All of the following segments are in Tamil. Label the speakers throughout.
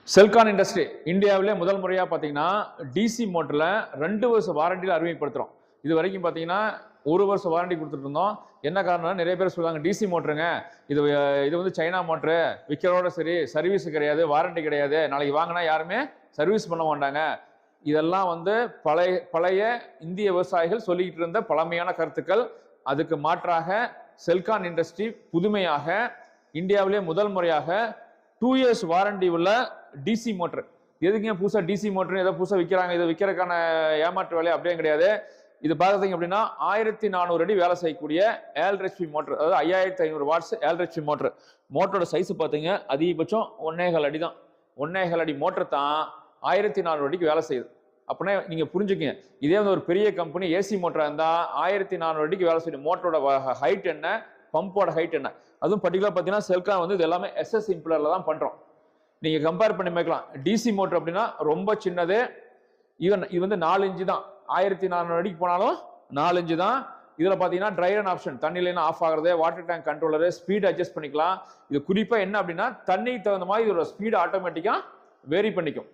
Speaker 1: செல்கான் இண்டஸ்ட்ரி இந்தியாவிலே முதல் முறையாக பார்த்தீங்கன்னா டிசி மோட்டரில் 2 வருஷ வாரண்டியில் அறிமுகப்படுத்துகிறோம். இது வரைக்கும் பார்த்தீங்கன்னா 1 வருஷ வாரண்டி கொடுத்துட்டு இருந்தோம். என்ன காரணம், நிறைய பேர் சொல்லுவாங்க டிசி மோட்டருங்க, இது இது வந்து சைனா மோட்ரு, விற்கிறோட சரி, சர்வீஸ் கிடையாது, வாரண்டி கிடையாது, நாளைக்கு வாங்கினா யாருமே சர்வீஸ் பண்ண மாட்டாங்க. இதெல்லாம் வந்து பழைய இந்திய விவசாயிகள் சொல்லிக்கிட்டு இருந்த பழமையான கருத்துக்கள். அதுக்கு மாற்றாக செல்கான் இண்டஸ்ட்ரி புதுமையாக இந்தியாவிலே முதல் முறையாக 2 இயர்ஸ் வாரண்டி உள்ள டிசி மோட்டர். எதுக்குங்க புதுசாக டிசி மோட்டர் ஏதோ புதுசாக விற்கிறாங்க, இதை விற்கிறதுக்கான ஏமாற்று வேலை அப்படியே கிடையாது. இது பார்த்தீங்க அப்படின்னா 1400 அடி வேலை செய்யக்கூடிய ஏல்ஹெச்பி மோட்டர், அதாவது 5500 வாட்ஸ் ஏல்ஹெச்பி மோட்டர். மோட்டரோட சைஸ் பார்த்தீங்க அதிகபட்சம் 1.25 அடி தான். 1.25 அடி மோட்டர் தான் 1400 அடிக்கு வேலை செய்யுது. அப்படின்னா நீங்க புரிஞ்சுக்கங்க, இதே வந்து ஒரு பெரிய கம்பெனி ஏசி மோட்டரா இருந்தா 1400 அடிக்கு வேலை செய்யும். மோட்டரோட ஹைட் என்ன, பம்போட ஹைட் என்ன, அதுவும் பர்டிகுலர் பார்த்தீங்கன்னா செல்கான் வந்து இது எல்லாமே SS இம்பலர்ல தான் பண்றோம். நீங்க கம்பேர் பண்ணி பார்க்கலாம். டிசி மோட்டர் அப்படின்னா ரொம்ப சின்னது. ஈவன் இது வந்து 4 இன்ச்சு தான். 1400 அடிக்கு போனாலும் 4 இன்ச்சு தான். இதுல பாத்தீங்கன்னா ட்ரை ரன் ஆப்ஷன், தண்ணியில ஆஃப் ஆகுறது, water tank controller, speed adjust பண்ணிக்கலாம். இது குறிப்பா என்ன அப்படின்னா தண்ணிக்கு தகுந்த மாதிரி இதோட ஸ்பீடு ஆட்டோமேட்டிக்கா வேரி பண்ணிக்கும்.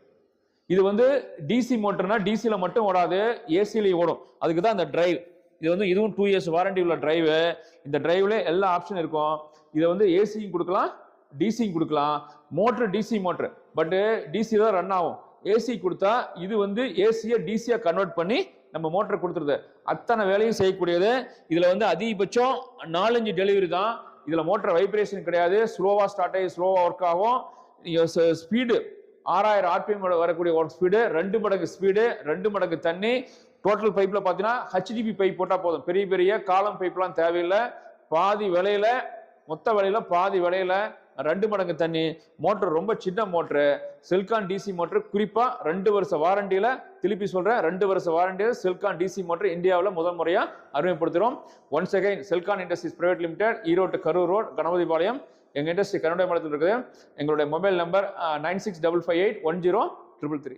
Speaker 1: இது வந்து டிசி மோட்டர்னா டிசில மட்டும் ஓடாது, ஏசிலையும் ஓடும். அதுக்கு தான் இந்த டிரைவ். இது வந்து இதுவும் 2 இயர்ஸ் வாரண்டி உள்ள டிரைவ். இந்த டிரைவ்ல எல்லா ஆப்ஷன் இருக்கும். இதை வந்து ஏசியும் கொடுக்கலாம், டிசியும் கொடுக்கலாம். Motor DC motor, but DC தான் ரன் ஆகும். ஏசி கொடுத்தா இது வந்து ஏசியை டிசியா கன்வெர்ட் பண்ணி நம்ம மோட்டர் கொடுத்துருது. அத்தனை வேலையும் செய்யக்கூடியது. இதுல வந்து அதிகபட்சம் 4 இன்ச் டெலிவரி தான். இதுல மோட்டர் வைப்ரேஷன் கிடையாது, ஸ்லோவா ஸ்டார்ட் ஆகி ஸ்லோவா ஒர்க் ஆகும். ஸ்பீடு 6000 RPM வரக்கூடிய ஒர்க் ஸ்பீடு, 2 மடங்கு ஸ்பீடு, 2 மடங்கு தண்ணி. டோட்டல் பைப்ல பாத்தீங்கன்னா HDP பைப் போட்டா போதும். பெரிய பெரிய காலம் பைப்லாம் தேவையில்லை. பாதி விலையில, மொத்த விலையில பாதி விலையில 2 மடங்கு தண்ணி. மோட்டர் ரொம்ப சின்ன மோட்டரு. செல்கான் டிசி மோட்டர் குறிப்பா 2 வருஷ வாரண்டியில, திருப்பி சொல்றேன், 2 வருஷ வாரண்டியில செல்கான் டிசி மோட்டர் இந்தியாவில் முதல் முறையா அறிமுகப்படுத்துறோம். Once again Selcon industries private limited, Erode Karur road, Ganapathipalayam. எங்க இண்டஸ்ட்ரி கன்னட மாநிலத்தில் இருக்குது. எங்களுடைய மொபைல் நம்பர் 9655810333.